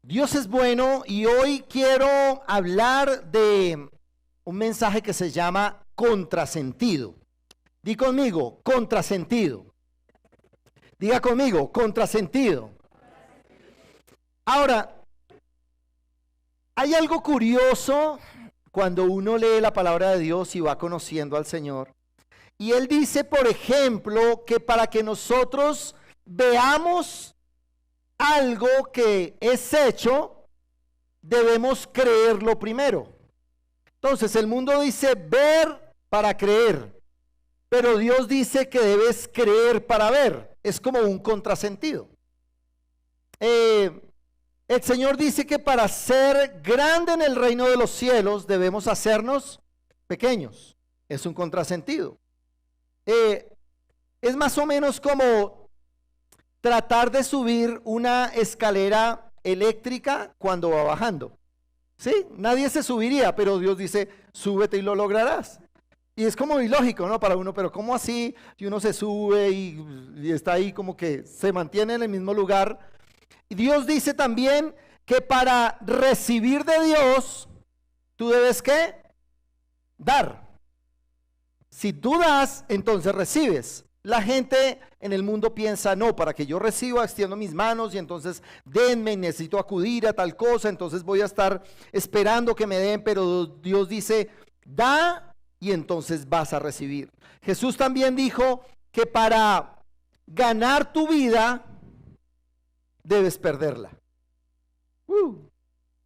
Dios es bueno y hoy quiero hablar de un mensaje que se llama contrasentido. Di conmigo, contrasentido. Diga conmigo, contrasentido. Ahora, hay algo curioso cuando uno lee la palabra de Dios y va conociendo al Señor. Y Él dice, por ejemplo, que para que nosotros veamos algo que es hecho, debemos creerlo primero. Entonces el mundo dice ver para creer, pero Dios dice que debes creer para ver. Es como un contrasentido. El Señor dice que para ser grande en el reino de los cielos debemos hacernos pequeños. Es un contrasentido. Es más o menos como tratar de subir una escalera eléctrica cuando va bajando. ¿Sí? Nadie se subiría, pero Dios dice, súbete y lo lograrás. Y es como ilógico, ¿no? Para uno, pero ¿cómo así? Y uno se sube y está ahí como que se mantiene en el mismo lugar. Y Dios dice también que para recibir de Dios, tú debes ¿qué? Dar. Si tú das, entonces recibes. La gente en el mundo piensa, no, para que yo reciba, extiendo mis manos y entonces denme, necesito acudir a tal cosa, entonces voy a estar esperando que me den, pero Dios dice, da y entonces vas a recibir. Jesús también dijo que para ganar tu vida, debes perderla.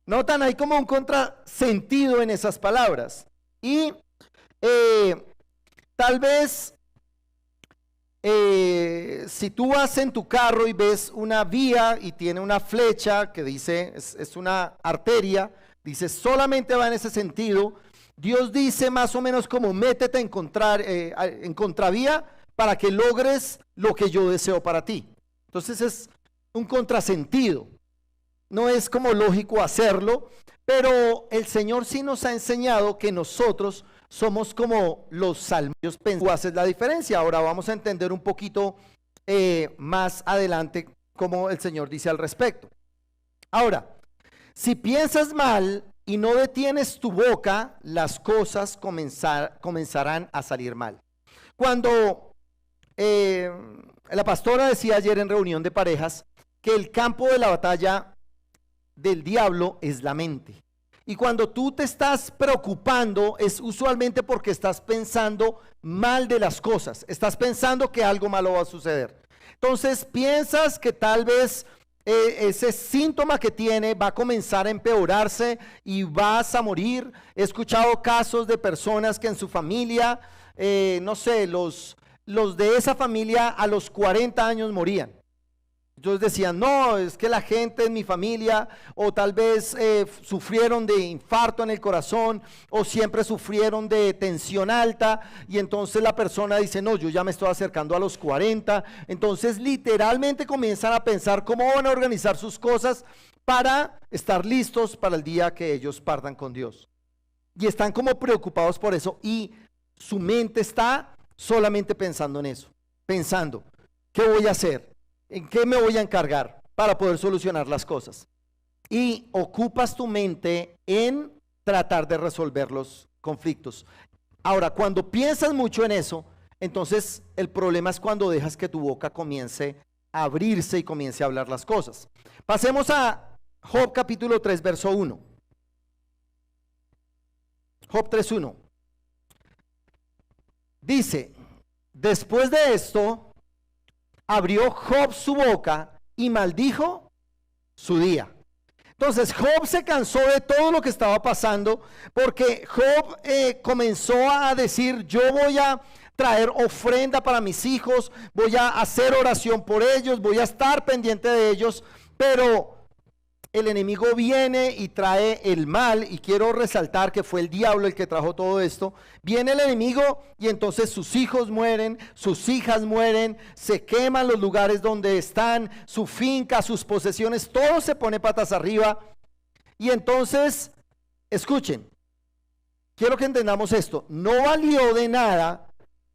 Notan, hay como un contrasentido en esas palabras. Y tal vez si tú vas en tu carro y ves una vía y tiene una flecha que dice, es una arteria, dice solamente va en ese sentido, Dios dice más o menos como métete en contravía para que logres lo que yo deseo para ti. Entonces es un contrasentido, no es como lógico hacerlo, pero el Señor sí nos ha enseñado que nosotros somos como los salmos. Tú haces la diferencia. Ahora vamos a entender un poquito más adelante cómo el Señor dice al respecto. Ahora, si piensas mal y no detienes tu boca, las cosas comenzarán a salir mal. Cuando la pastora decía ayer en reunión de parejas que el campo de la batalla del diablo es la mente. Y cuando tú te estás preocupando es usualmente porque estás pensando mal de las cosas, estás pensando que algo malo va a suceder. Entonces piensas que tal vez ese síntoma que tiene va a comenzar a empeorarse y vas a morir. He escuchado casos de personas que en su familia, no sé, los de esa familia a los 40 años morían. Entonces decían, no, es que la gente en mi familia o tal vez sufrieron de infarto en el corazón o siempre sufrieron de tensión alta y entonces la persona dice, no, yo ya me estoy acercando a los 40. Entonces literalmente comienzan a pensar cómo van a organizar sus cosas para estar listos para el día que ellos partan con Dios. Y están como preocupados por eso y su mente está solamente pensando en eso, pensando, ¿qué voy a hacer? ¿En qué me voy a encargar para poder solucionar las cosas? Y ocupas tu mente en tratar de resolver los conflictos. Ahora, cuando piensas mucho en eso, entonces el problema es cuando dejas que tu boca comience a abrirse y comience a hablar las cosas. Pasemos a Job capítulo 3, verso 1. Job 3:1. Dice, después de esto, abrió Job su boca y maldijo su día. Entonces Job se cansó de todo lo que estaba pasando porque Job comenzó a decir, yo voy a traer ofrenda para mis hijos, voy a hacer oración por ellos, voy a estar pendiente de ellos, pero el enemigo viene y trae el mal, y quiero resaltar que fue el diablo el que trajo todo esto. Viene el enemigo y entonces sus hijos mueren, sus hijas mueren, se queman los lugares donde están, su finca, sus posesiones, todo se pone patas arriba. Y entonces, escuchen, quiero que entendamos esto, no valió de nada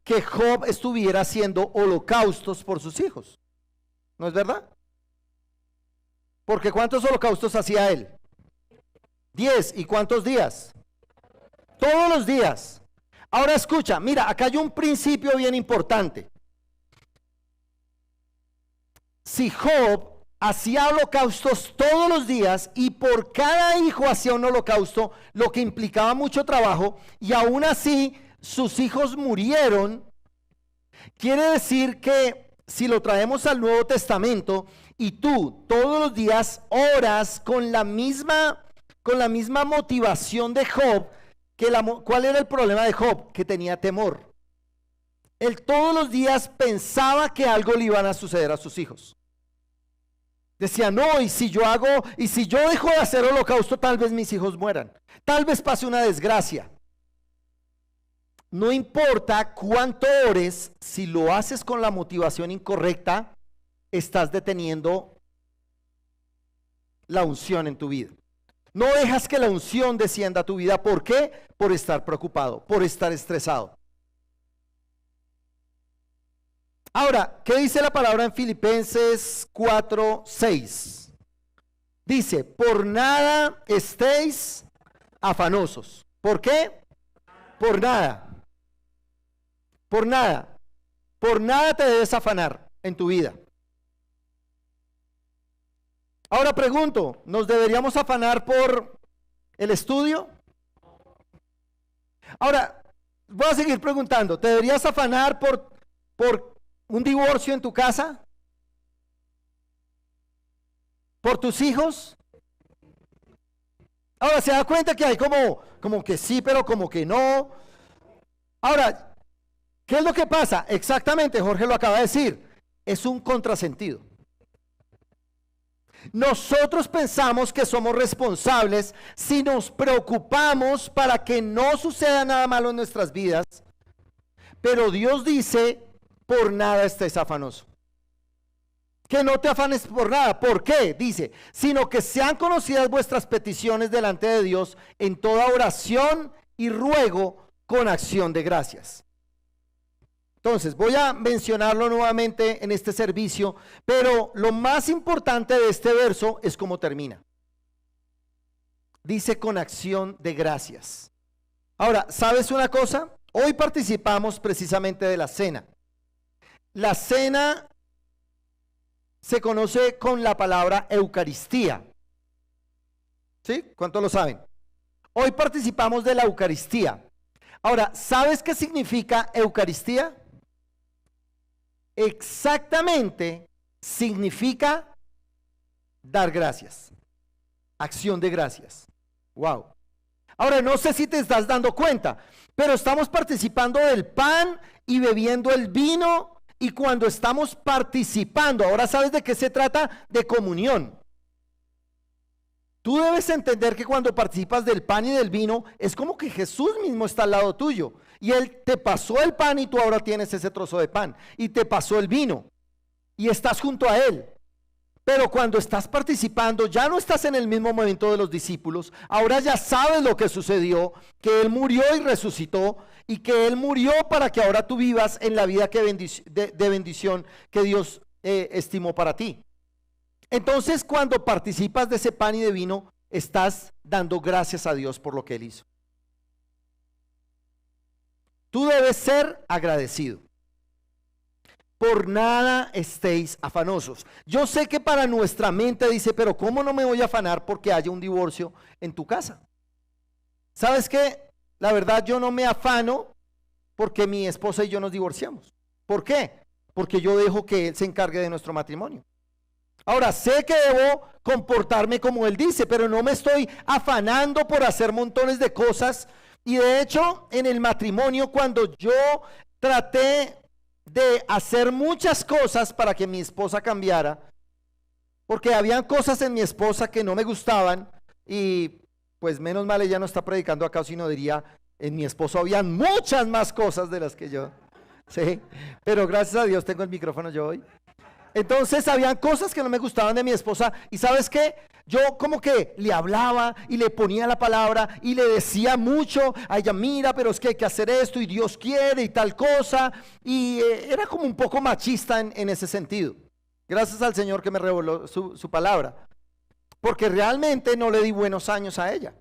que Job estuviera haciendo holocaustos por sus hijos, ¿no es verdad? Porque ¿cuántos holocaustos hacía él? 10. ¿Y cuántos días? Todos los días. Ahora escucha, mira, acá hay un principio bien importante. Si Job hacía holocaustos todos los días y por cada hijo hacía un holocausto, lo que implicaba mucho trabajo, y aún así sus hijos murieron, quiere decir que si lo traemos al Nuevo Testamento y tú todos los días oras con la misma motivación de Job, ¿cuál era el problema de Job? Que tenía temor. Él todos los días pensaba que algo le iban a suceder a sus hijos. Decía, no, y si yo dejo de hacer holocausto, tal vez mis hijos mueran. Tal vez pase una desgracia. No importa cuánto ores, si lo haces con la motivación incorrecta, estás deteniendo la unción en tu vida. No dejas que la unción descienda a tu vida. ¿Por qué? Por estar preocupado, por estar estresado. Ahora, ¿qué dice la palabra en Filipenses 4:6? Dice, por nada estéis afanosos. ¿Por qué? Por nada. Por nada. Por nada te debes afanar en tu vida. Ahora pregunto, ¿nos deberíamos afanar por el estudio? Ahora, voy a seguir preguntando, ¿te deberías afanar por un divorcio en tu casa? ¿Por tus hijos? Ahora, ¿se da cuenta que hay como que sí, pero como que no? Ahora, ¿qué es lo que pasa? Exactamente, Jorge lo acaba de decir, es un contrasentido. Nosotros pensamos que somos responsables si nos preocupamos para que no suceda nada malo en nuestras vidas, pero Dios dice, por nada estés afanoso. Que no te afanes por nada. ¿Por qué? Dice, sino que sean conocidas vuestras peticiones delante de Dios en toda oración y ruego con acción de gracias. Entonces, voy a mencionarlo nuevamente en este servicio, pero lo más importante de este verso es cómo termina. Dice con acción de gracias. Ahora, ¿sabes una cosa? Hoy participamos precisamente de la cena. La cena se conoce con la palabra Eucaristía. ¿Sí? ¿Cuántos lo saben? Hoy participamos de la Eucaristía. Ahora, ¿sabes qué significa Eucaristía? Exactamente significa dar gracias, acción de gracias. Wow. Ahora, no sé si te estás dando cuenta, pero estamos participando del pan y bebiendo el vino, y cuando estamos participando, ahora sabes de qué se trata, de comunión. Tú debes entender que cuando participas del pan y del vino, es como que Jesús mismo está al lado tuyo. Y Él te pasó el pan y tú ahora tienes ese trozo de pan. Y te pasó el vino. Y estás junto a Él. Pero cuando estás participando, ya no estás en el mismo momento de los discípulos. Ahora ya sabes lo que sucedió, que Él murió y resucitó. Y que Él murió para que ahora tú vivas en la vida de bendición que Dios estimó para ti. Entonces, cuando participas de ese pan y de vino, estás dando gracias a Dios por lo que Él hizo. Tú debes ser agradecido. Por nada estéis afanosos. Yo sé que para nuestra mente dice, pero ¿cómo no me voy a afanar porque haya un divorcio en tu casa? ¿Sabes qué? La verdad, yo no me afano porque mi esposa y yo nos divorciamos. ¿Por qué? Porque yo dejo que Él se encargue de nuestro matrimonio. Ahora, sé que debo comportarme como Él dice, pero no me estoy afanando por hacer montones de cosas. Y de hecho, en el matrimonio, cuando yo traté de hacer muchas cosas para que mi esposa cambiara, porque habían cosas en mi esposa que no me gustaban, y pues menos mal ella no está predicando acá, sino diría, en mi esposo habían muchas más cosas de las que yo, sí, pero gracias a Dios tengo el micrófono yo hoy. Entonces habían cosas que no me gustaban de mi esposa, y ¿sabes qué? Yo como que le hablaba y le ponía la palabra y le decía mucho a ella, mira, pero es que hay que hacer esto y Dios quiere y tal cosa, y era como un poco machista en ese sentido. Gracias al Señor que me reveló su palabra. porque realmente no le di buenos años a ella.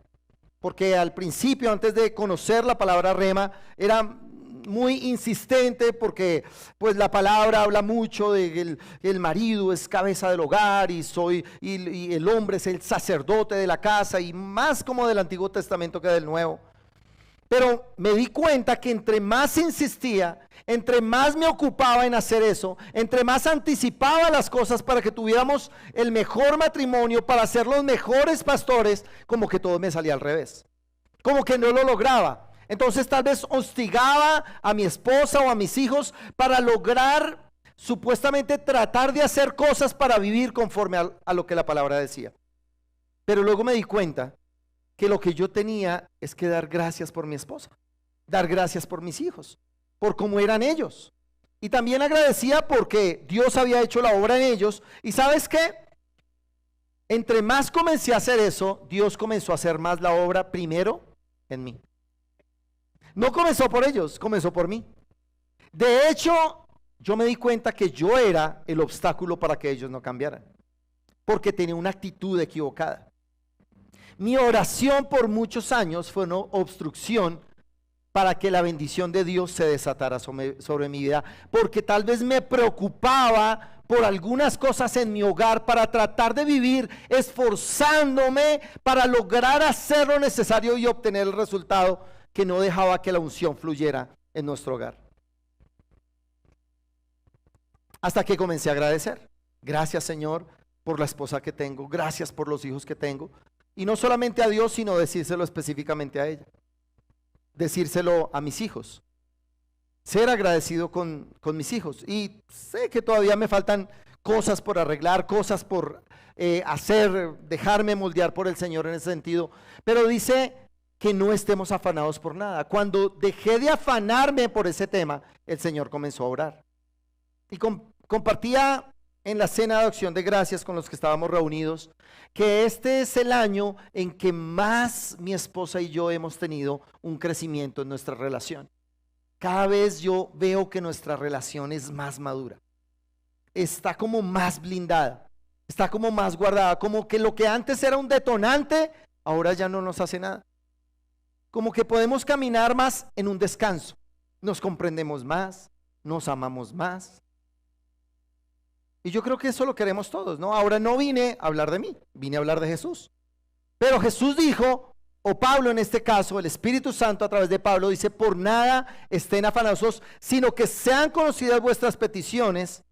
Porque al principio, antes de conocer la palabra rema, era muy insistente porque pues la palabra habla mucho de que el marido es cabeza del hogar y el hombre es el sacerdote de la casa, y más como del Antiguo Testamento que del Nuevo. Pero me di cuenta que entre más insistía, entre más me ocupaba en hacer eso, entre más anticipaba las cosas para que tuviéramos el mejor matrimonio, para ser los mejores pastores, como que todo me salía al revés, como que no lo lograba. Entonces tal vez hostigaba a mi esposa o a mis hijos para lograr supuestamente tratar de hacer cosas para vivir conforme a lo que la palabra decía. Pero luego me di cuenta que lo que yo tenía es que dar gracias por mi esposa, dar gracias por mis hijos, por cómo eran ellos. Y también agradecía porque Dios había hecho la obra en ellos. Y ¿sabes qué? Entre más comencé a hacer eso, Dios comenzó a hacer más la obra primero en mí. No comenzó por ellos, comenzó por mí. De hecho, yo me di cuenta que yo era el obstáculo para que ellos no cambiaran, porque tenía una actitud equivocada. Mi oración por muchos años fue una obstrucción para que la bendición de Dios se desatara sobre mi vida, porque tal vez me preocupaba por algunas cosas en mi hogar para tratar de vivir esforzándome para lograr hacer lo necesario y obtener el resultado que no dejaba que la unción fluyera en nuestro hogar. Hasta que comencé a agradecer. Gracias, Señor, por la esposa que tengo, gracias por los hijos que tengo. Y no solamente a Dios, sino decírselo específicamente a ella, decírselo a mis hijos, ser agradecido con mis hijos. Y sé que todavía me faltan cosas por arreglar, cosas por hacer, dejarme moldear por el Señor en ese sentido, pero dice que no estemos afanados por nada. Cuando dejé de afanarme por ese tema, el Señor comenzó a orar. Y compartía en la cena de acción de gracias con los que estábamos reunidos, que este es el año en que más mi esposa y yo hemos tenido un crecimiento en nuestra relación. Cada vez yo veo que nuestra relación es más madura, está como más blindada, está como más guardada, como que lo que antes era un detonante, ahora ya no nos hace nada. Como que podemos caminar más en un descanso, nos comprendemos más, nos amamos más. Y yo creo que eso lo queremos todos, ¿no? Ahora no vine a hablar de mí, vine a hablar de Jesús. Pero Jesús dijo, o Pablo en este caso, el Espíritu Santo a través de Pablo dice, por nada estén afanosos, sino que sean conocidas vuestras peticiones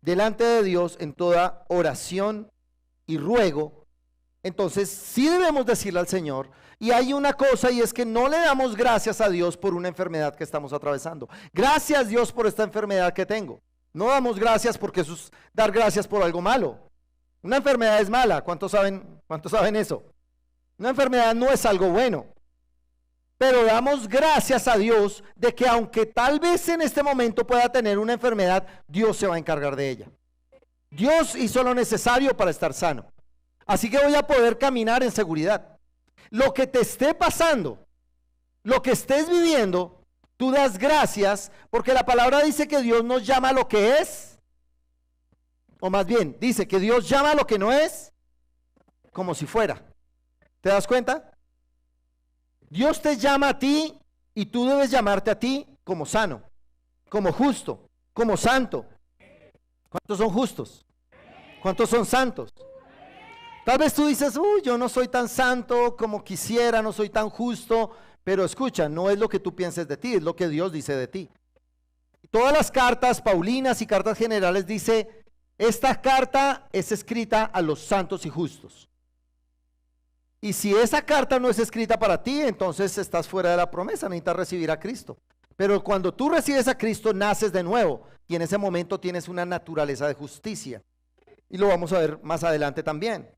delante de Dios en toda oración y ruego. Entonces sí debemos decirle al Señor, y hay una cosa, y es que no le damos gracias a Dios por una enfermedad que estamos atravesando. Gracias, Dios, por esta enfermedad que tengo. No damos gracias porque eso es dar gracias por algo malo. Una enfermedad es mala, ¿cuántos saben eso? Una enfermedad no es algo bueno. Pero damos gracias a Dios de que aunque tal vez en este momento pueda tener una enfermedad, Dios se va a encargar de ella. Dios hizo lo necesario para estar sano. Así que voy a poder caminar en seguridad. Lo que te esté pasando, lo que estés viviendo, tú das gracias porque la palabra dice que Dios nos llama a lo que es, o más bien, dice que Dios llama a lo que no es como si fuera. ¿Te das cuenta? Dios te llama a ti y tú debes llamarte a ti como sano, como justo, como santo. ¿Cuántos son justos? ¿Cuántos son santos? Tal vez tú dices, uy, yo no soy tan santo como quisiera, no soy tan justo. Pero escucha, no es lo que tú pienses de ti, es lo que Dios dice de ti. Todas las cartas paulinas y cartas generales dice, esta carta es escrita a los santos y justos. Y si esa carta no es escrita para ti, entonces estás fuera de la promesa, necesitas recibir a Cristo. Pero cuando tú recibes a Cristo, naces de nuevo y en ese momento tienes una naturaleza de justicia. Y lo vamos a ver más adelante también.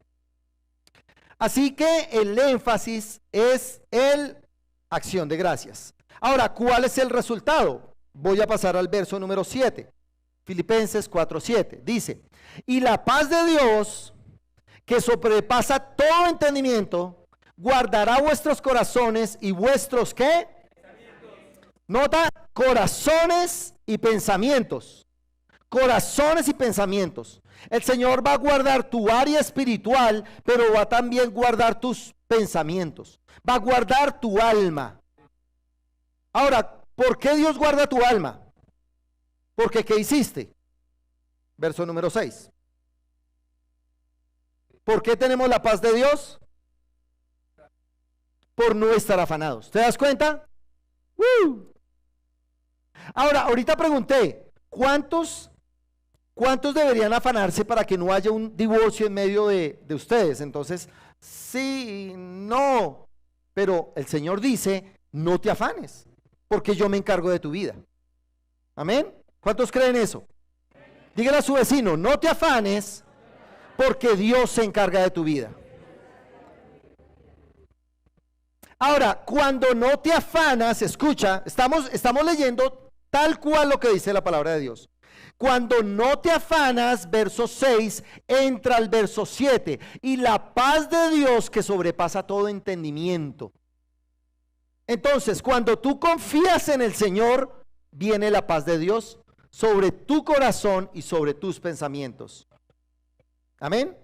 Así que el énfasis es el acción de gracias. Ahora, ¿cuál es el resultado? Voy a pasar al verso número 7. Filipenses 4:7. Dice, y la paz de Dios, que sobrepasa todo entendimiento, guardará vuestros corazones y vuestros, ¿qué? Nota, corazones y pensamientos. Corazones y pensamientos. El Señor va a guardar tu área espiritual, pero va a también guardar tus pensamientos. Va a guardar tu alma. Ahora, ¿por qué Dios guarda tu alma? Porque ¿qué hiciste? Verso número 6. ¿Por qué tenemos la paz de Dios? Por no estar afanados. ¿Te das cuenta? Ahora, ahorita pregunté, ¿cuántos deberían afanarse para que no haya un divorcio en medio de ustedes? Entonces, sí, no, pero el Señor dice, no te afanes, porque yo me encargo de tu vida. ¿Amén? ¿Cuántos creen eso? Dígale a su vecino, no te afanes, porque Dios se encarga de tu vida. Ahora, cuando no te afanas, escucha, estamos leyendo tal cual lo que dice la palabra de Dios. Cuando no te afanas, verso 6, entra al verso 7, y la paz de Dios que sobrepasa todo entendimiento. Entonces, cuando tú confías en el Señor, viene la paz de Dios sobre tu corazón y sobre tus pensamientos. Amén.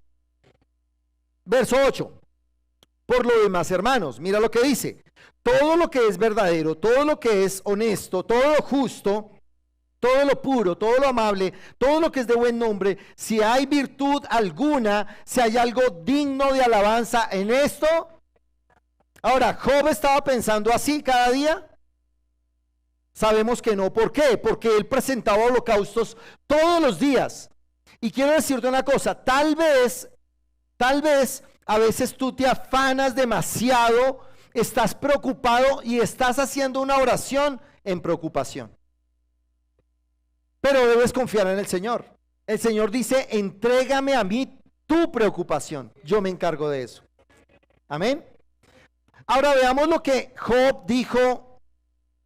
Verso 8. Por lo demás, hermanos, mira lo que dice: todo lo que es verdadero, todo lo que es honesto, todo lo justo, todo lo puro, todo lo amable, todo lo que es de buen nombre, si hay virtud alguna, si hay algo digno de alabanza en esto. Ahora, ¿Job estaba pensando así cada día? Sabemos que no. ¿Por qué? Porque él presentaba holocaustos todos los días. Y quiero decirte una cosa, tal vez a veces tú te afanas demasiado, estás preocupado y estás haciendo una oración en preocupación. Pero debes confiar en el Señor. El Señor dice, entrégame a mí tu preocupación, yo me encargo de eso. Amén. Ahora veamos lo que Job dijo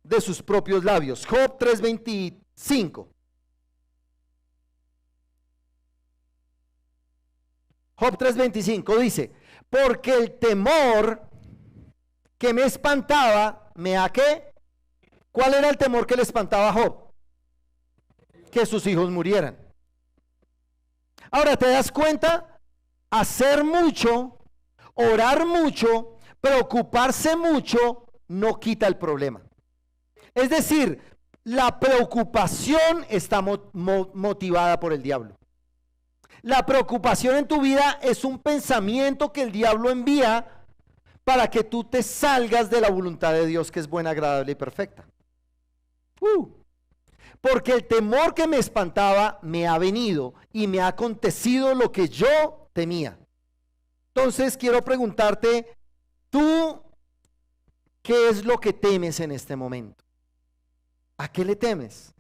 de sus propios labios. Job 3:25. Job 3:25 dice, porque el temor que me espantaba, ¿me ha qué? ¿Cuál era el temor que le espantaba a Job? Que sus hijos murieran. Ahora, ¿te das cuenta? Hacer mucho, orar mucho, preocuparse mucho, no quita el problema. Es decir, la preocupación está motivada por el diablo. La preocupación en tu vida es un pensamiento que el diablo envía para que tú te salgas de la voluntad de Dios, que es buena, agradable y perfecta. Porque el temor que me espantaba me ha venido y me ha acontecido lo que yo temía. Entonces quiero preguntarte, ¿tú qué es lo que temes en este momento? ¿A qué le temes?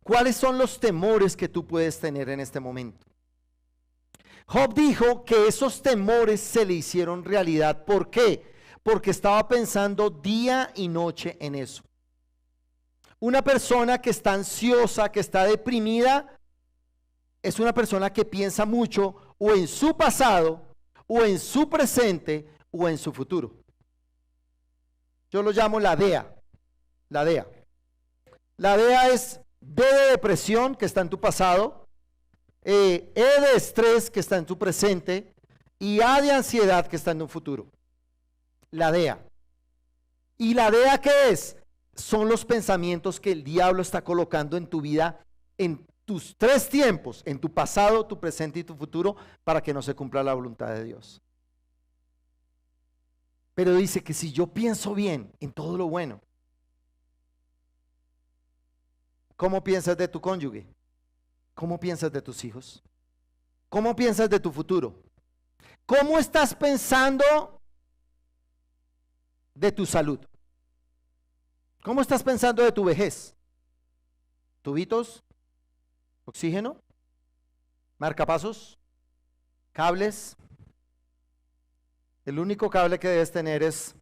¿Cuáles son los temores que tú puedes tener en este momento? Job dijo que esos temores se le hicieron realidad. ¿Por qué? Porque estaba pensando día y noche en eso. Una persona que está ansiosa, que está deprimida, es una persona que piensa mucho o en su pasado, o en su presente, o en su futuro. Yo lo llamo la DEA. La DEA. La DEA es D de depresión, que está en tu pasado, E de estrés, que está en tu presente, y A de ansiedad, que está en un futuro. La DEA. ¿Y la DEA qué es? Son los pensamientos que el diablo está colocando en tu vida, en tus tres tiempos, en tu pasado, tu presente y tu futuro, para que no se cumpla la voluntad de Dios. Pero dice que si yo pienso bien en todo lo bueno, ¿cómo piensas de tu cónyuge? ¿Cómo piensas de tus hijos? ¿Cómo piensas de tu futuro? ¿Cómo estás pensando de tu salud? ¿Cómo estás pensando de tu vejez? ¿Tubitos? ¿Oxígeno? ¿Marcapasos? ¿Cables? El único cable que debes tener es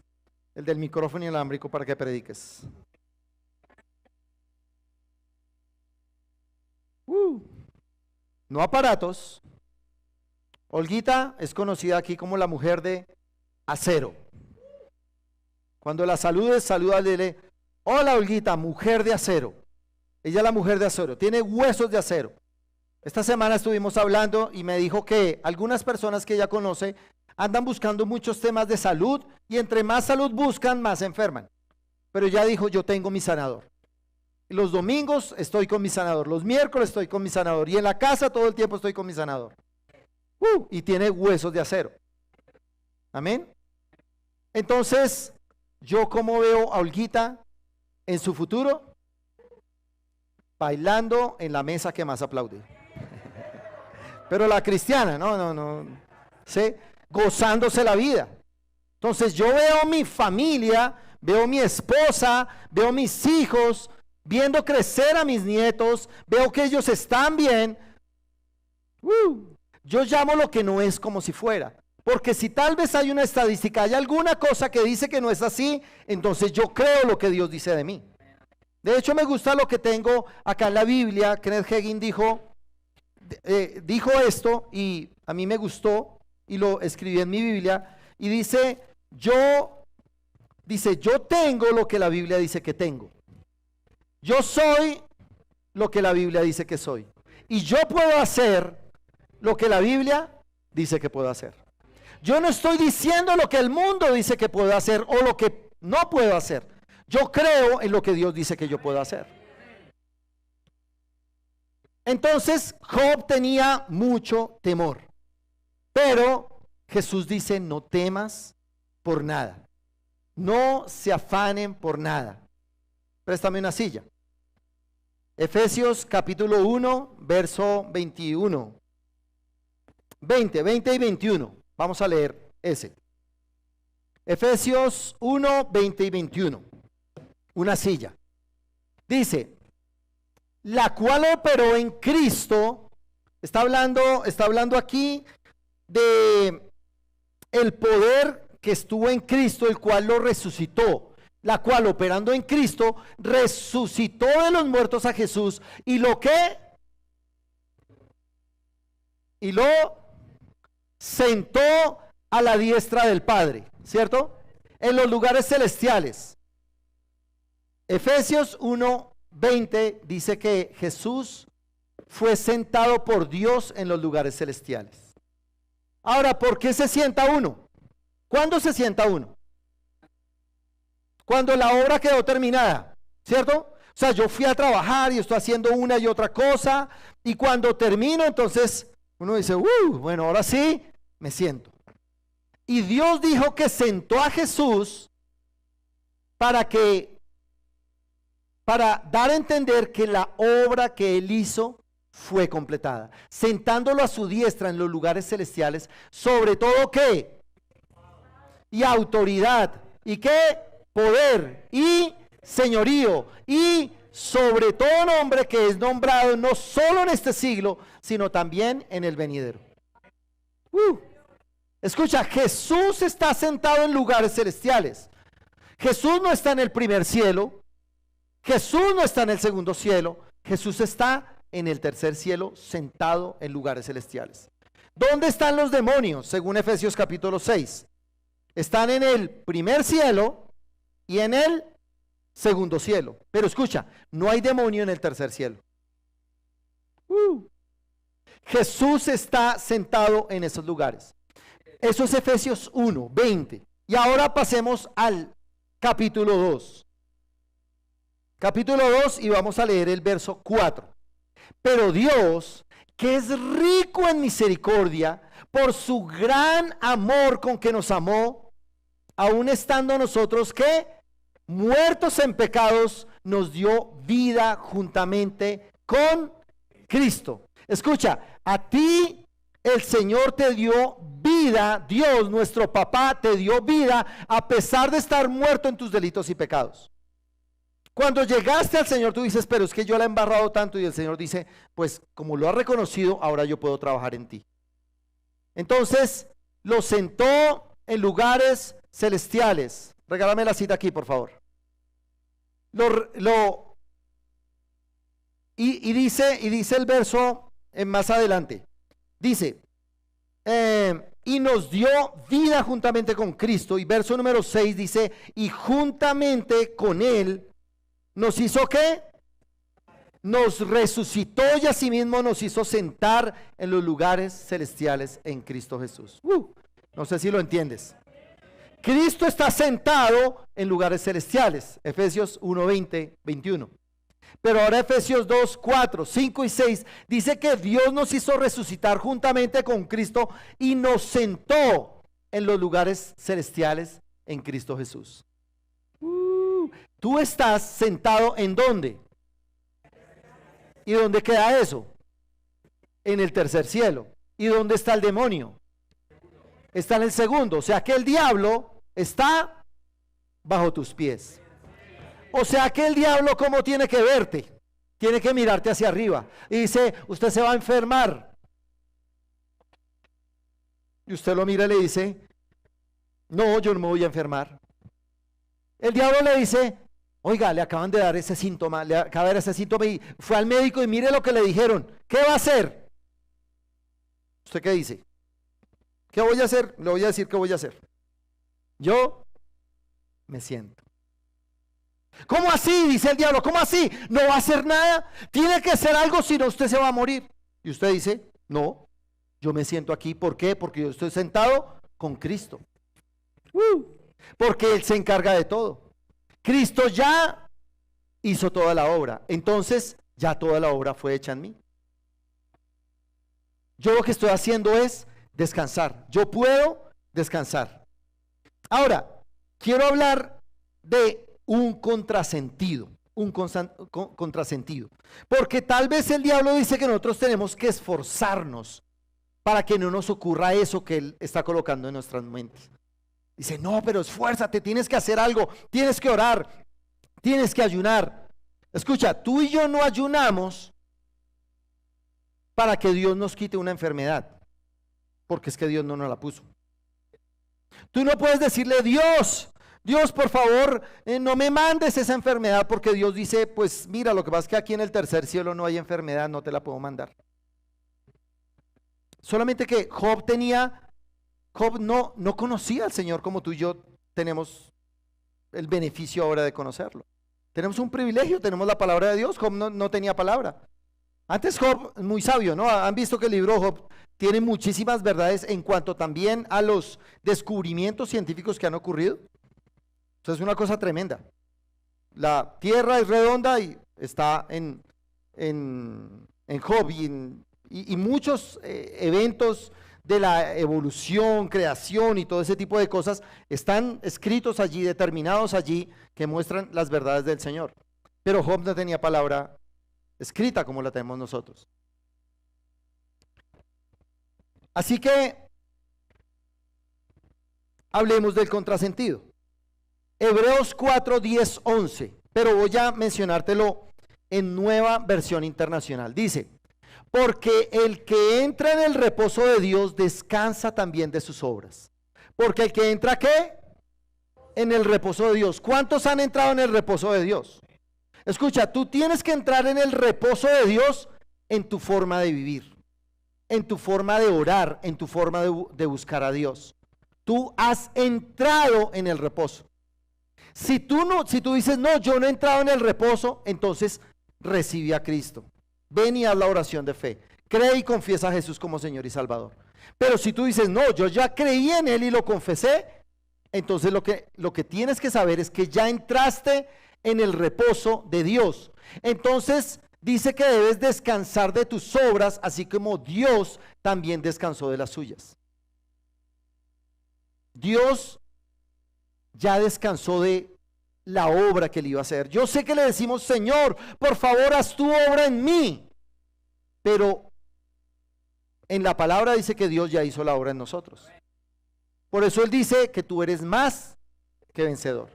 el del micrófono inalámbrico para que prediques. No aparatos. Olguita es conocida aquí como la mujer de acero. Cuando la saludes, salúdale. Hola Olguita, mujer de acero. Ella es la mujer de acero, tiene huesos de acero. Esta semana estuvimos hablando y me dijo que algunas personas que ella conoce andan buscando muchos temas de salud y entre más salud buscan, más se enferman. Pero ella dijo, yo tengo mi sanador. Los domingos estoy con mi sanador, los miércoles estoy con mi sanador y en la casa todo el tiempo estoy con mi sanador. Y tiene huesos de acero. Amén. Entonces, yo como veo a Olguita en su futuro, bailando en la mesa que más aplaude. Pero la cristiana, no, ¿sí? Gozándose la vida. Entonces yo veo mi familia, veo mi esposa, veo mis hijos, viendo crecer a mis nietos, veo que ellos están bien. Yo llamo lo que no es como si fuera. Porque si tal vez hay una estadística, hay alguna cosa que dice que no es así, entonces yo creo lo que Dios dice de mí. De hecho me gusta lo que tengo acá en la Biblia. Kenneth Hagin dijo esto y a mí me gustó y lo escribí en mi Biblia y dice, yo tengo lo que la Biblia dice que tengo. Yo soy lo que la Biblia dice que soy. Y yo puedo hacer lo que la Biblia dice que puedo hacer. Yo no estoy diciendo lo que el mundo dice que puedo hacer o lo que no puedo hacer. Yo creo en lo que Dios dice que yo puedo hacer. Entonces Job tenía mucho temor. Pero Jesús dice, no temas por nada. No se afanen por nada. Préstame una silla. Efesios capítulo 1, verso 21. 20 y 21. Vamos a leer ese. Efesios 1, 20 y 21. Una silla. Dice, la cual operó en Cristo. Está hablando aquí de el poder que estuvo en Cristo, el cual lo resucitó, la cual operando en Cristo resucitó de los muertos a Jesús y lo sentó a la diestra del Padre, ¿cierto? En los lugares celestiales. Efesios 1:20 dice que Jesús fue sentado por Dios en los lugares celestiales. Ahora, ¿por qué se sienta uno? ¿Cuándo se sienta uno? Cuando la obra quedó terminada, ¿cierto? O sea, yo fui a trabajar y estoy haciendo una y otra cosa, y cuando termino, entonces uno dice, bueno, ahora sí, me siento. Y Dios dijo que sentó a Jesús para dar a entender que la obra que Él hizo fue completada, sentándolo a su diestra en los lugares celestiales, sobre todo ¿qué? Y autoridad, y qué, poder, y señorío, y sobre todo nombre que es nombrado no solo en este siglo, sino también en el venidero. Escucha, Jesús está sentado en lugares celestiales. Jesús no está en el primer cielo, Jesús no está en el segundo cielo, Jesús está en el tercer cielo, sentado en lugares celestiales. ¿Dónde están los demonios? Según Efesios capítulo 6. Están en el primer cielo y en el segundo cielo. Pero escucha, no hay demonio en el tercer cielo. Jesús está sentado en esos lugares. Eso es Efesios 1:20. Y ahora pasemos al capítulo 2. Capítulo 2 y vamos a leer el verso 4. Pero Dios, que es rico en misericordia, por su gran amor con que nos amó, aun estando nosotros que muertos en pecados, nos dio vida juntamente con Cristo. Escucha, a ti el Señor te dio vida, Dios, nuestro papá, te dio vida a pesar de estar muerto en tus delitos y pecados. Cuando llegaste al Señor, tú dices, pero es que yo la he embarrado tanto, y el Señor dice, pues como lo has reconocido, ahora yo puedo trabajar en ti. Entonces, lo sentó en lugares celestiales. Regálame la cita aquí, por favor. Dice el verso más adelante. Dice, y nos dio vida juntamente con Cristo. Y verso número 6 dice, y juntamente con Él nos hizo ¿qué? nos resucitó y asimismo nos hizo sentar en los lugares celestiales en Cristo Jesús. No sé si lo entiendes. Cristo está sentado en lugares celestiales. Efesios 1, 20, 21. Pero ahora Efesios 2, 4, 5 y 6 dice que Dios nos hizo resucitar juntamente con Cristo y nos sentó en los lugares celestiales en Cristo Jesús. Tú estás sentado ¿en dónde? ¿Y dónde queda eso? En el tercer cielo. ¿Y dónde está el demonio? Está en el segundo. O sea que el diablo está bajo tus pies. O sea que el diablo, ¿cómo tiene que verte? Tiene que mirarte hacia arriba. Y dice, usted se va a enfermar. Y usted lo mira y le dice, no, yo no me voy a enfermar. El diablo le dice, oiga, le acaban de dar ese síntoma, le acaba de dar ese síntoma y fue al médico y mire lo que le dijeron. ¿Qué va a hacer? ¿Usted qué dice? ¿Qué voy a hacer? Le voy a decir qué voy a hacer. Yo me siento. ¿Cómo así? Dice el diablo. ¿Cómo así? ¿No va a hacer nada? Tiene que hacer algo, si no usted se va a morir. Y usted dice, no, yo me siento aquí. ¿Por qué? Porque yo estoy sentado con Cristo. Porque Él se encarga de todo. Cristo ya hizo toda la obra. Entonces ya toda la obra fue hecha en mí. Yo lo que estoy haciendo es descansar. Yo puedo descansar. Ahora, quiero hablar de un contrasentido, contrasentido. Porque tal vez el diablo dice que nosotros tenemos que esforzarnos para que no nos ocurra eso que él está colocando en nuestras mentes. Dice, no, pero esfuérzate, tienes que hacer algo, tienes que orar, tienes que ayunar. Escucha, tú y yo no ayunamos para que Dios nos quite una enfermedad, porque es que Dios no nos la puso. Tú no puedes decirle, Dios, por favor, no me mandes esa enfermedad, porque Dios dice, pues mira, lo que pasa es que aquí en el tercer cielo no hay enfermedad, no te la puedo mandar. Solamente que Job no conocía al Señor como tú y yo tenemos el beneficio ahora de conocerlo. Tenemos un privilegio, tenemos la palabra de Dios. Job no tenía palabra. Antes Job, muy sabio, ¿no? Han visto que el libro Job tiene muchísimas verdades en cuanto también a los descubrimientos científicos que han ocurrido. O sea, es una cosa tremenda. La tierra es redonda y está en Job y muchos eventos de la evolución, creación y todo ese tipo de cosas están escritos allí, determinados allí, que muestran las verdades del Señor. Pero Job no tenía palabra escrita como la tenemos nosotros. Así que hablemos del contrasentido. Hebreos 4, 10, 11, pero voy a mencionártelo en Nueva Versión Internacional. Dice, porque el que entra en el reposo de Dios descansa también de sus obras. Porque el que entra, ¿qué? En el reposo de Dios. ¿Cuántos han entrado en el reposo de Dios? Escucha, tú tienes que entrar en el reposo de Dios en tu forma de vivir, en tu forma de orar, en tu forma de buscar a Dios. Tú has entrado en el reposo. Si tú dices, no, yo no he entrado en el reposo, entonces recibe a Cristo. Ven y haz la oración de fe. Cree y confiesa a Jesús como Señor y Salvador. Pero si tú dices, no, yo ya creí en Él y lo confesé, entonces lo que tienes que saber es que ya entraste en el reposo de Dios. Entonces dice que debes descansar de tus obras, así como Dios también descansó de las suyas. Dios ya descansó de la obra que él iba a hacer. Yo sé que le decimos, Señor, por favor, haz tu obra en mí. Pero en la palabra dice que Dios ya hizo la obra en nosotros. Por eso él dice que tú eres más que vencedor.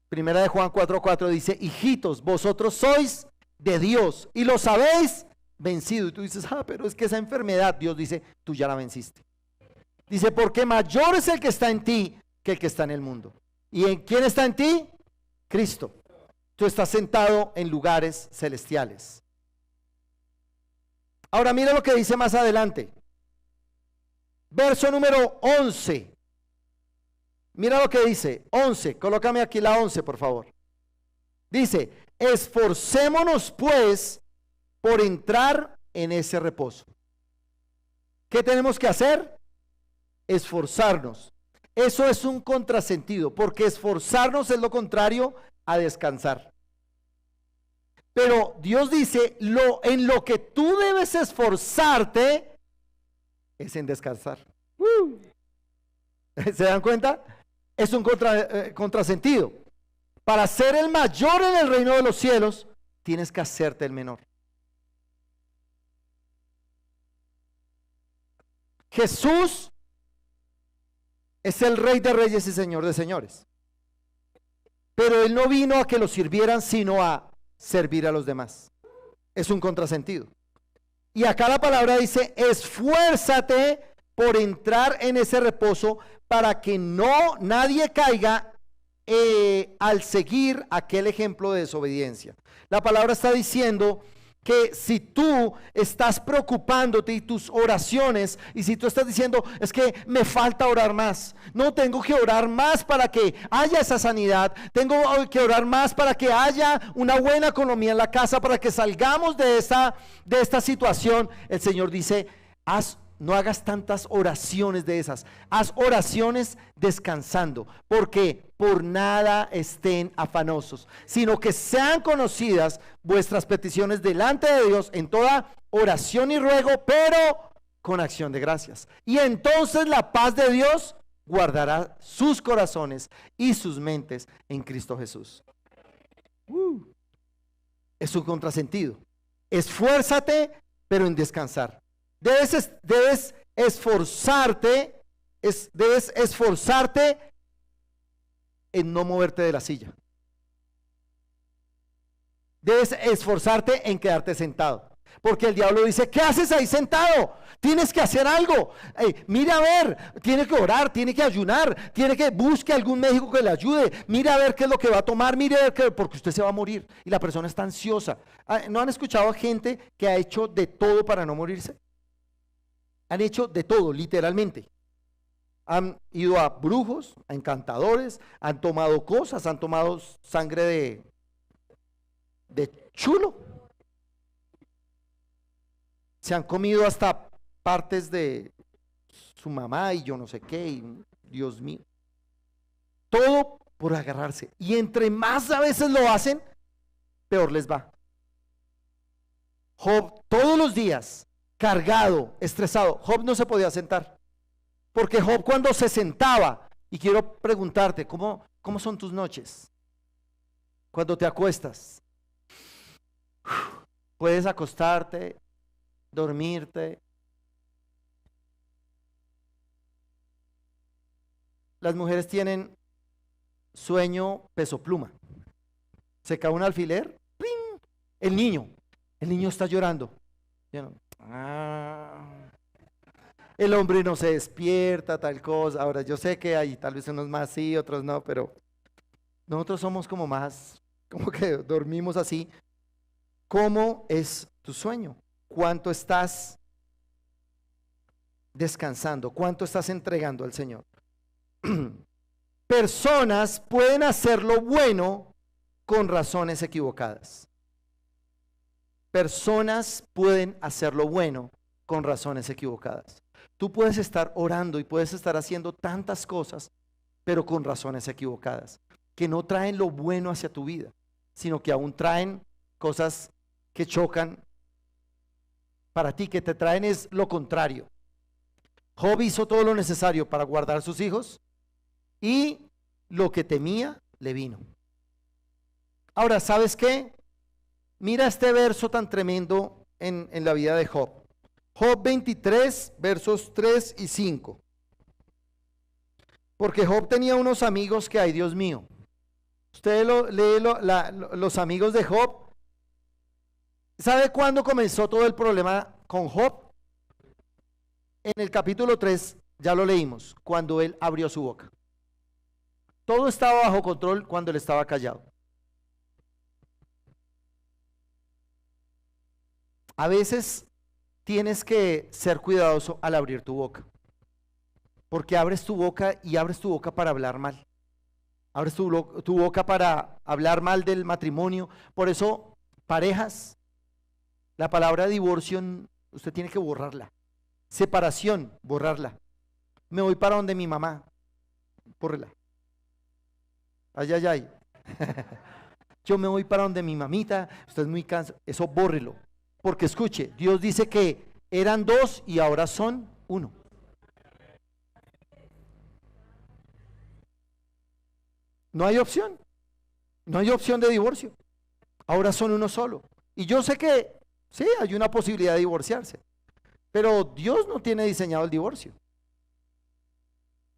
Primera de Juan 4:4 dice, hijitos, vosotros sois de Dios y lo sabéis vencido. Y tú dices, pero es que esa enfermedad, Dios dice, tú ya la venciste. Dice, porque mayor es el que está en ti que el que está en el mundo. ¿Y en quién está en ti? Cristo. Tú estás sentado en lugares celestiales. Ahora mira lo que dice más adelante. Verso número 11. Mira lo que dice, 11, colócame aquí la 11 por favor. Dice, esforcémonos pues por entrar en ese reposo. ¿Qué tenemos que hacer? Esforzarnos. Eso es un contrasentido, porque esforzarnos es lo contrario a descansar. Pero Dios dice, en lo que tú debes esforzarte es en descansar. ¿Se dan cuenta? Es un contrasentido. Para ser el mayor en el reino de los cielos, tienes que hacerte el menor. Jesús es el Rey de Reyes y Señor de Señores. Pero Él no vino a que lo sirvieran, sino a servir a los demás. Es un contrasentido. Y acá la palabra dice, esfuérzate por entrar en ese reposo para que nadie caiga al seguir aquel ejemplo de desobediencia. La palabra está diciendo que si tú estás preocupándote y tus oraciones, y si tú estás diciendo, es que me falta orar más, no, tengo que orar más para que haya esa sanidad, tengo que orar más para que haya una buena economía en la casa, para que salgamos de esta situación, el Señor dice, no hagas tantas oraciones de esas, haz oraciones descansando, porque por nada estén afanosos, sino que sean conocidas vuestras peticiones delante de Dios en toda oración y ruego, pero con acción de gracias. Y entonces la paz de Dios guardará sus corazones y sus mentes en Cristo Jesús. Es un contrasentido. Esfuérzate, pero en descansar. Debes esforzarte en no moverte de la silla. Debes esforzarte en quedarte sentado. Porque el diablo dice, ¿qué haces ahí sentado? Tienes que hacer algo. Mira a ver, tiene que orar, tiene que ayunar, tiene que busque algún médico que le ayude. Mira a ver qué es lo que va a tomar, mire a ver porque usted se va a morir. Y la persona está ansiosa. ¿No han escuchado a gente que ha hecho de todo para no morirse? Han hecho de todo, literalmente. Han ido a brujos, a encantadores, han tomado cosas, han tomado sangre de chulo. Se han comido hasta partes de su mamá y yo no sé qué, y Dios mío. Todo por agarrarse. Y entre más a veces lo hacen, peor les va. Job todos los días cargado, estresado. Job no se podía sentar, porque Job cuando se sentaba, y quiero preguntarte, ¿cómo son tus noches? Cuando te acuestas, puedes acostarte, dormirte. Las mujeres tienen sueño peso pluma. Se cae un alfiler, ¡pling! El niño está llorando. El hombre no se despierta, tal cosa. Ahora yo sé que hay tal vez unos más sí, otros no, pero nosotros somos como más, como que dormimos así. ¿Cómo es tu sueño? ¿Cuánto estás descansando? ¿Cuánto estás entregando al Señor? Personas pueden hacer lo bueno con razones equivocadas. Personas pueden hacer lo bueno con razones equivocadas. Tú puedes estar orando y puedes estar haciendo tantas cosas, pero con razones equivocadas, que no traen lo bueno hacia tu vida, sino que aún traen cosas que chocan para ti, que te traen es lo contrario. Job hizo todo lo necesario para guardar a sus hijos y lo que temía le vino. Ahora, ¿sabes qué? Mira este verso tan tremendo en la vida de Job. Job 23, versos 3 y 5. Porque Job tenía unos amigos que, ay Dios mío, usted lee los amigos de Job. ¿Sabe cuándo comenzó todo el problema con Job? En el capítulo 3, ya lo leímos, cuando él abrió su boca. Todo estaba bajo control cuando él estaba callado. A veces tienes que ser cuidadoso al abrir tu boca, porque abres tu boca y abres tu boca para hablar mal. Abres tu boca para hablar mal del matrimonio. Por eso, parejas, la palabra divorcio, usted tiene que borrarla. Separación, borrarla. Me voy para donde mi mamá, bórrela. Ay, ay, ay. Yo me voy para donde mi mamita, usted es muy cansado. Eso bórrelo. Porque escuche, Dios dice que eran dos y ahora son uno. No hay opción. No hay opción de divorcio. Ahora son uno solo. Y yo sé que sí, hay una posibilidad de divorciarse. Pero Dios no tiene diseñado el divorcio.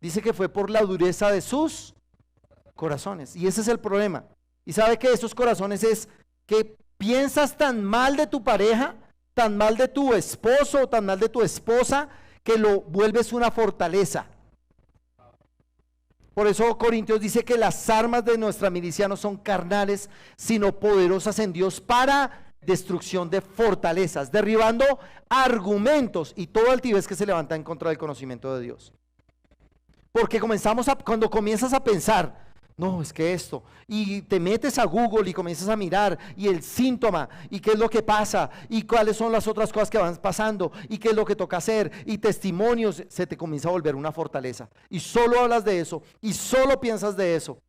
Dice que fue por la dureza de sus corazones. Y ese es el problema. Y sabe que esos corazones es que piensas tan mal de tu pareja, tan mal de tu esposo, tan mal de tu esposa, que lo vuelves una fortaleza. Por eso Corintios dice que las armas de nuestra milicia no son carnales, sino poderosas en Dios para destrucción de fortalezas, derribando argumentos y todo altivez que se levanta en contra del conocimiento de Dios. Porque cuando comienzas a pensar, no, es que esto, y te metes a Google y comienzas a mirar, y el síntoma, y qué es lo que pasa, y cuáles son las otras cosas que van pasando, y qué es lo que toca hacer, y testimonios, se te comienza a volver una fortaleza. Y solo hablas de eso, y solo piensas de eso.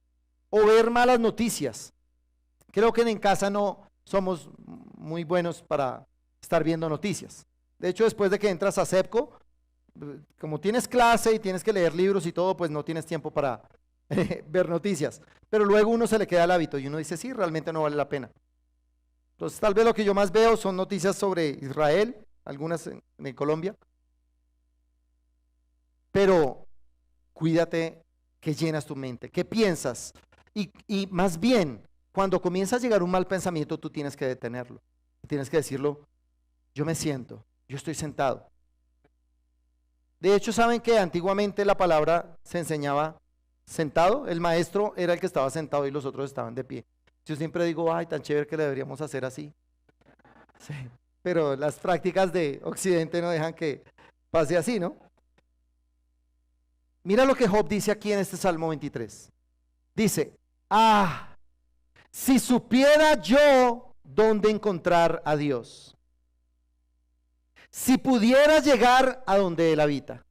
O ver malas noticias. Creo que en casa no somos muy buenos para estar viendo noticias. De hecho, después de que entras a CEPCO, como tienes clase y tienes que leer libros y todo, pues no tienes tiempo para ver noticias, pero luego uno se le queda el hábito y uno dice, sí, realmente no vale la pena. Entonces tal vez lo que yo más veo son noticias sobre Israel, algunas en Colombia, pero cuídate que llenas tu mente, que piensas, y más bien, cuando comienza a llegar un mal pensamiento, tú tienes que detenerlo, tienes que decirlo, yo me siento, yo estoy sentado. De hecho, ¿saben que antiguamente la palabra se enseñaba sentado? El maestro era el que estaba sentado y los otros estaban de pie. Yo siempre digo, ay, tan chévere que le deberíamos hacer así. Sí, pero las prácticas de Occidente no dejan que pase así, ¿no? Mira lo que Job dice aquí en este Salmo 23. Dice, si supiera yo dónde encontrar a Dios, si pudiera llegar a donde Él habita.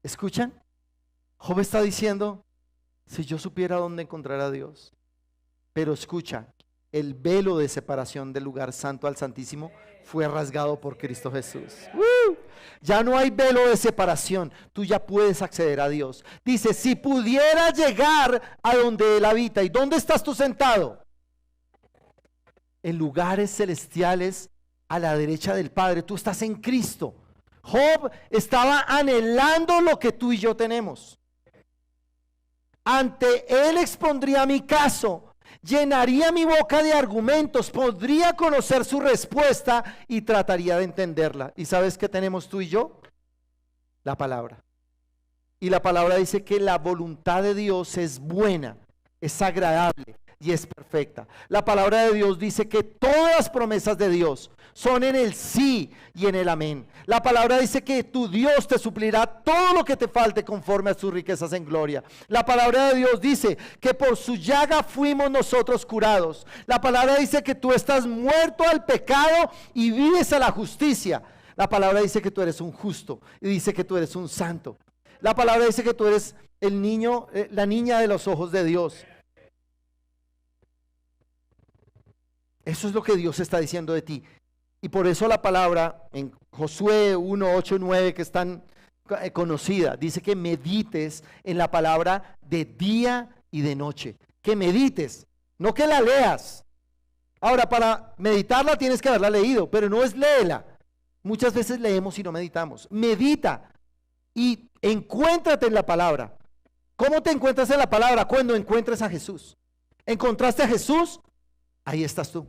¿Escuchan? Job está diciendo, si yo supiera dónde encontrar a Dios. Pero escucha, el velo de separación del lugar santo al santísimo fue rasgado por Cristo Jesús. Ya no hay velo de separación, tú ya puedes acceder a Dios. Dice, si pudiera llegar a donde Él habita. ¿Y dónde estás tú sentado? En lugares celestiales a la derecha del Padre. Tú estás en Cristo. Job estaba anhelando lo que tú y yo tenemos. Ante Él expondría mi caso, llenaría mi boca de argumentos, podría conocer su respuesta y trataría de entenderla. ¿Y sabes qué tenemos tú y yo? La palabra. Y la palabra dice que la voluntad de Dios es buena, es agradable y es perfecta. La palabra de Dios dice que todas las promesas de Dios son en el sí y en el amén. La palabra dice que tu Dios te suplirá todo lo que te falte conforme a sus riquezas en gloria. La palabra de Dios dice que por su llaga fuimos nosotros curados. La palabra dice que tú estás muerto al pecado y vives a la justicia. La palabra dice que tú eres un justo y dice que tú eres un santo. La palabra dice que tú eres el niño, la niña de los ojos de Dios. Eso es lo que Dios está diciendo de ti. Y por eso la palabra en Josué 1, 8, 9, que es tan conocida, dice que medites en la palabra de día y de noche. Que medites, no que la leas. Ahora, para meditarla tienes que haberla leído, pero no es léela. Muchas veces leemos y no meditamos. Medita y encuéntrate en la palabra. ¿Cómo te encuentras en la palabra? Cuando encuentres a Jesús. ¿Encontraste a Jesús? Ahí estás tú.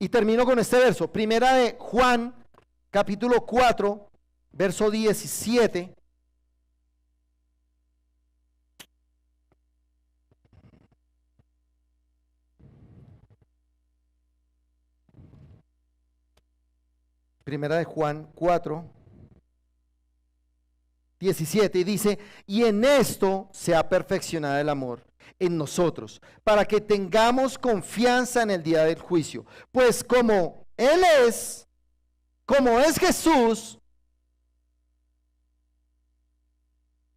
Y termino con este verso, primera de Juan, capítulo 4, verso 17. Primera de Juan 4, 17, y dice, y en esto se ha perfeccionado el amor en nosotros, para que tengamos confianza en el día del juicio. Pues como es Jesús,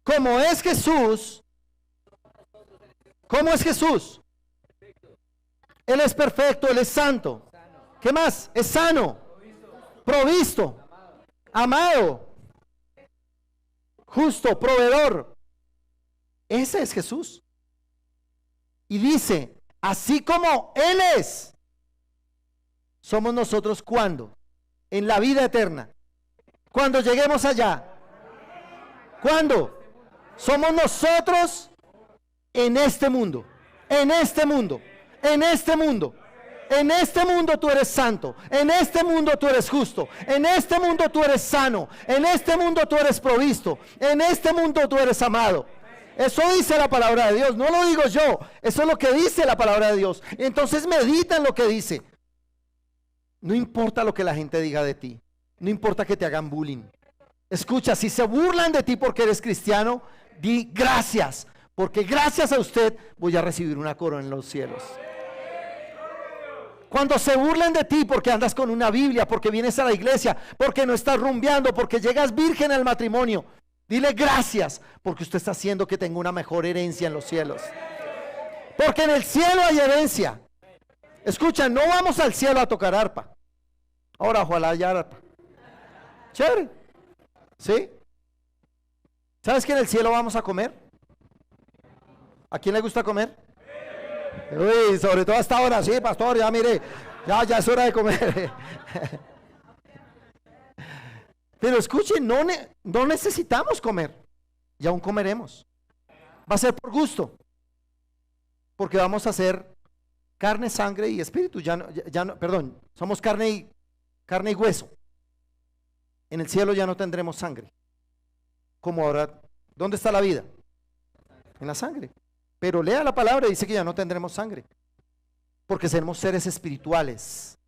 ¿cómo es Jesús? Él es perfecto, Él es santo. ¿Qué más? Es sano, provisto, amado, justo, proveedor. Ese es Jesús. Y dice, así como Él es, somos nosotros cuando, en la vida eterna, cuando lleguemos allá. ¿Cuándo? Somos nosotros en este mundo, en este mundo, en este mundo. En este mundo tú eres santo, en este mundo tú eres justo, en este mundo tú eres sano, en este mundo tú eres provisto, en este mundo tú eres amado. Eso dice la palabra de Dios, no lo digo yo, eso es lo que dice la palabra de Dios. Entonces medita en lo que dice. No importa lo que la gente diga de ti, no importa que te hagan bullying. Escucha, si se burlan de ti porque eres cristiano, di gracias, porque gracias a usted voy a recibir una corona en los cielos. Cuando se burlen de ti porque andas con una Biblia, porque vienes a la iglesia, porque no estás rumbeando, porque llegas virgen al matrimonio, dile gracias, porque usted está haciendo que tenga una mejor herencia en los cielos. Porque en el cielo hay herencia. Escucha, no vamos al cielo a tocar arpa. Ahora ojalá haya arpa. Chévere. ¿Sí? ¿Sabes que en el cielo vamos a comer? ¿A quién le gusta comer? Uy, sobre todo hasta ahora, sí, pastor, ya mire, ya es hora de comer. Pero escuchen, no necesitamos comer, y aún comeremos. Va a ser por gusto, porque vamos a ser carne, sangre y espíritu. Perdón, somos carne y hueso. En el cielo ya no tendremos sangre. Como ahora, ¿dónde está la vida? En la sangre. Pero lea la palabra y dice que ya no tendremos sangre, porque seremos seres espirituales.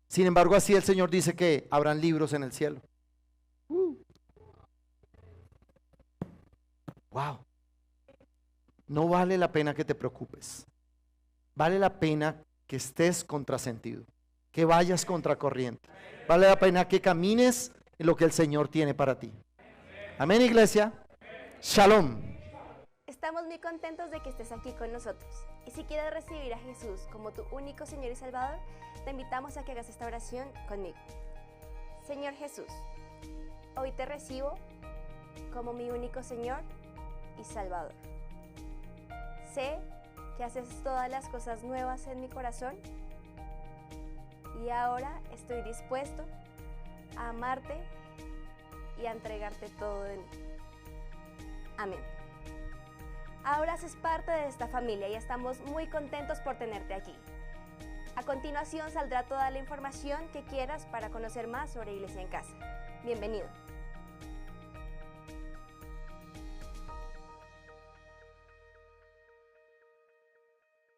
Sin embargo, así el Señor dice que habrán libros en el cielo. Wow. No vale la pena que te preocupes. Vale la pena que estés contrasentido, que vayas contracorriente. Vale la pena que camines en lo que el Señor tiene para ti. Amén, iglesia. Shalom. Estamos muy contentos de que estés aquí con nosotros. Y si quieres recibir a Jesús como tu único Señor y Salvador, te invitamos a que hagas esta oración conmigo. Señor Jesús, hoy te recibo como mi único Señor y Salvador. Sé que haces todas las cosas nuevas en mi corazón y ahora estoy dispuesto a amarte y a entregarte todo de mí. Amén. Ahora haces parte de esta familia y estamos muy contentos por tenerte aquí. A continuación saldrá toda la información que quieras para conocer más sobre Iglesia en Casa. Bienvenido.